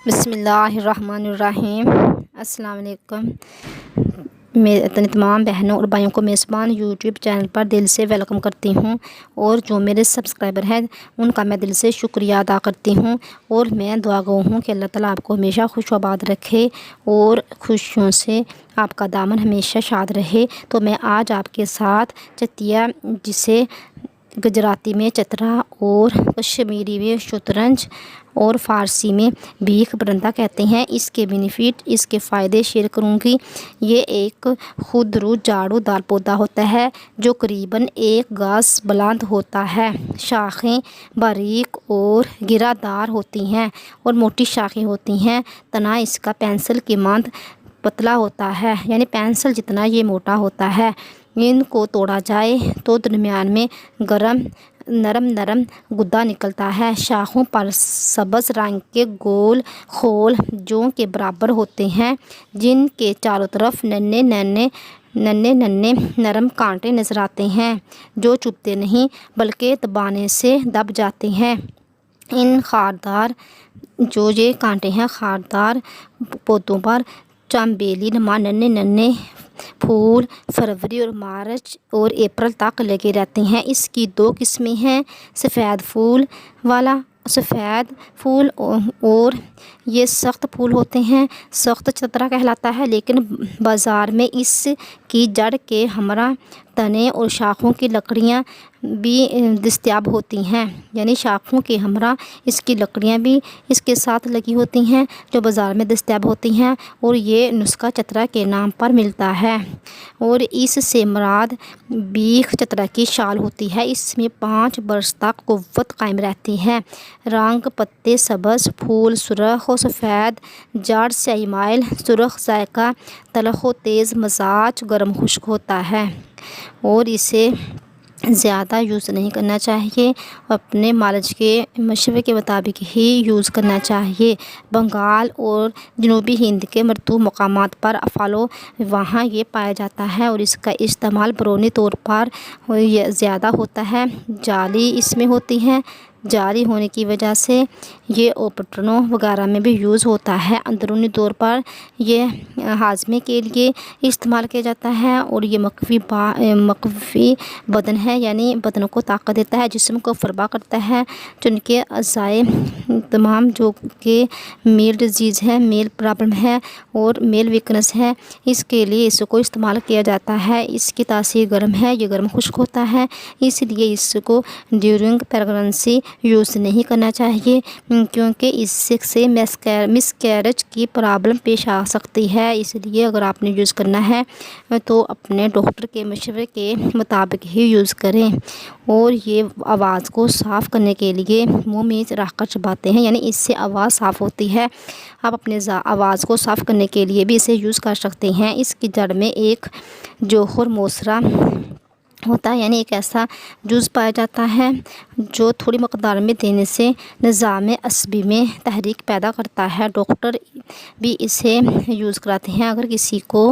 بسم اللہ الرحمن الرحیم۔ السلام علیکم۔ میں تمام بہنوں اور بھائیوں کو میزبان یوٹیوب چینل پر دل سے ویلکم کرتی ہوں، اور جو میرے سبسکرائبر ہیں ان کا میں دل سے شکریہ ادا کرتی ہوں، اور میں دعا گو ہوں کہ اللہ تعالیٰ آپ کو ہمیشہ خوش و آباد رکھے اور خوشیوں سے آپ کا دامن ہمیشہ شاد رہے۔ تو میں آج آپ کے ساتھ چتیا، جسے گجراتی میں چترا اور کشمیری میں شطرنج اور فارسی میں بھیک پرندہ کہتے ہیں، اس کے بینیفٹ، اس کے فائدے شیئر کروں گی۔ یہ ایک خود رو جاڑو دار پودا ہوتا ہے جو قریباً 1 گز بلند ہوتا ہے۔ شاخیں باریک اور گرہ دار ہوتی ہیں اور موٹی شاخیں ہوتی ہیں۔ تنا اس کا پینسل کی مانند پتلا ہوتا ہے، یعنی پینسل جتنا یہ موٹا ہوتا ہے۔ ان کو توڑا جائے تو درمیان میں نرم گدا نکلتا ہے۔ شاخوں پر سبز رنگ کے گول خول جوں کے برابر ہوتے ہیں، جن کے چاروں طرف ننھے نرم کانٹے نظر آتے ہیں جو چبھتے نہیں بلکہ دبانے سے دب جاتے ہیں۔ ان یہ کانٹے ہیں خاردار پودوں پر چنبیلی نما ننھے پھول فروری اور مارچ اور اپریل تک لگے رہتے ہیں۔ اس کی 2 قسمیں ہیں، سفید پھول اور یہ سخت پھول ہوتے ہیں۔ سخت چترا کہلاتا ہے، لیکن بازار میں اس کی جڑ کے ہمراہ تنے اور شاخوں کی لکڑیاں بھی دستیاب ہوتی ہیں، یعنی شاخوں کے ہمراہ اس کی لکڑیاں بھی اس کے ساتھ لگی ہوتی ہیں جو بازار میں دستیاب ہوتی ہیں، اور یہ نسخہ چترا کے نام پر ملتا ہے۔ اور اس سے مراد بیخ چترا کی شال ہوتی ہے۔ اس میں 5 برس تک قوت قائم رہتی ہے۔ رنگ پتے سبز، پھول سرخ و سفید، جڑ سیاہی مائل، سرخ ذائقہ، تلخ و تیز مزاج، گرم خشک ہوتا ہے، اور اسے زیادہ یوز نہیں کرنا چاہیے، اپنے مالج کے مشورے کے مطابق ہی یوز کرنا چاہیے۔ بنگال اور جنوبی ہند کے مرطوب مقامات پر وہاں یہ پایا جاتا ہے، اور اس کا استعمال بیرونی طور پر زیادہ ہوتا ہے۔ جالی اس میں ہوتی ہے، جالی ہونے کی وجہ سے یہ اوپٹنوں وغیرہ میں بھی یوز ہوتا ہے۔ اندرونی طور پر یہ ہاضمے کے لیے استعمال کیا جاتا ہے، اور یہ مقوی بدن ہے، یعنی بدن کو طاقت دیتا ہے، جسم کو فربا کرتا ہے۔ چونکہ اعضائے تمام جو کہ میل ڈیزیز ہے، میل پرابلم ہے اور میل ویکنس ہے، اس کے لیے اس کو استعمال کیا جاتا ہے۔ اس کی تاثیر گرم ہے، یہ گرم خشک ہوتا ہے، اس لیے اس کو ڈیورنگ پریگننسی یوز نہیں کرنا چاہیے، کیونکہ اس سے مسکیریج کی پرابلم پیش آ سکتی ہے۔ اس لیے اگر آپ نے یوز کرنا ہے تو اپنے ڈاکٹر کے مشورے کے مطابق ہی یوز کریں۔ اور یہ آواز کو صاف کرنے کے لیے منہ میں رکھ کر چباتے ہیں، یعنی اس سے آواز صاف ہوتی ہے۔ آپ اپنے آواز کو صاف کرنے کے لیے بھی اسے یوز کر سکتے ہیں۔ اس کی جڑ میں ایک جوہر موسرا ہوتا ہے، یعنی ایک ایسا جز پایا جاتا ہے جو تھوڑی مقدار میں دینے سے نظام عصبی میں تحریک پیدا کرتا ہے۔ ڈاکٹر بھی اسے یوز کراتے ہیں اگر کسی کو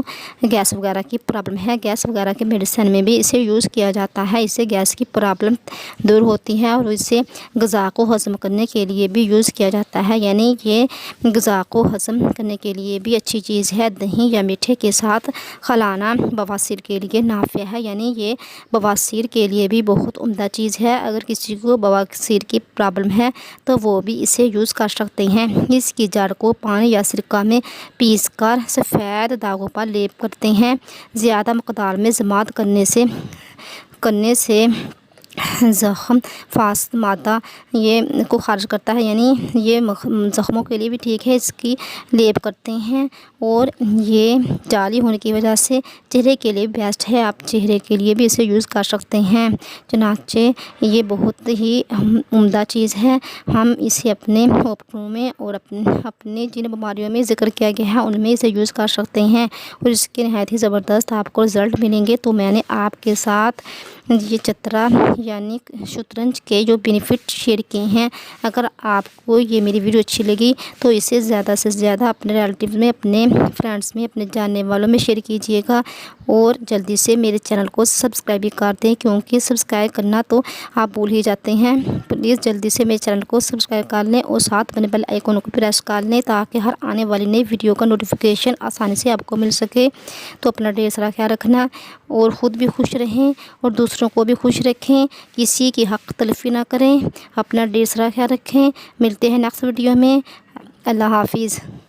گیس وغیرہ کی پرابلم ہے۔ گیس وغیرہ کے میڈیسن میں بھی اسے یوز کیا جاتا ہے، اس سے گیس کی پرابلم دور ہوتی ہے، اور اسے غذا کو ہضم کرنے کے لیے بھی یوز کیا جاتا ہے، یعنی یہ غذا کو ہضم کرنے کے لیے بھی اچھی چیز ہے۔ دہی یا میٹھے کے ساتھ کھلانا بواسیر کے لیے نافع ہے، یعنی یہ بواسیر کے لیے بھی بہت عمدہ چیز ہے۔ اگر کسی کو بواسیر کی پرابلم ہے تو وہ بھی اسے یوز کر سکتے ہیں۔ اس کی جڑ کو پانی یا سرکہ میں پیس کر سفید داغوں پر لیپ کرتے ہیں۔ زیادہ مقدار میں ضماد کرنے سے زخم فاسد مادہ کو خارج کرتا ہے، یعنی یہ زخموں کے لیے بھی ٹھیک ہے، اس کی لیپ کرتے ہیں۔ اور یہ جالی ہونے کی وجہ سے چہرے کے لیے بیسٹ ہے، آپ چہرے کے لیے بھی اسے یوز کر سکتے ہیں۔ چنانچہ یہ بہت ہی عمدہ چیز ہے، ہم اسے اپنے اوپٹوں میں اور اپنے جن بیماریوں میں ذکر کیا گیا ہے ان میں اسے یوز کر سکتے ہیں، اور اس کے نہایت ہی زبردست آپ کو رزلٹ ملیں گے۔ تو میں نے آپ کے ساتھ یہ چترا یعنی شطرنج کے جو بینیفٹ شیئر کیے ہیں۔ اگر آپ کو یہ میری ویڈیو اچھی لگی تو اسے زیادہ سے زیادہ اپنے ریلیٹیوز میں، اپنے فرینڈس میں، اپنے جاننے والوں میں شیئر کیجیے گا، اور جلدی سے میرے چینل کو سبسکرائب بھی کر دیں، کیونکہ سبسکرائب کرنا تو آپ بھول ہی جاتے ہیں۔ پلیز جلدی سے میرے چینل کو سبسکرائب کر لیں اور ساتھ بنے بیل آئیکن کو پریس کر لیں، تاکہ ہر آنے والی نئی ویڈیو کا نوٹیفیکیشن آسانی سے آپ کو مل سکے۔ تو اپنا ڈھیر سارا خیال رکھنا، اور خود بھی خوش رہیں اور دوسروں کو بھی خوش رکھیں، کسی کی حق تلفی نہ کریں۔ اپنا ڈھیر سارا خیال رکھیں۔ ملتے ہیں نیکسٹ ویڈیو میں۔ اللہ حافظ۔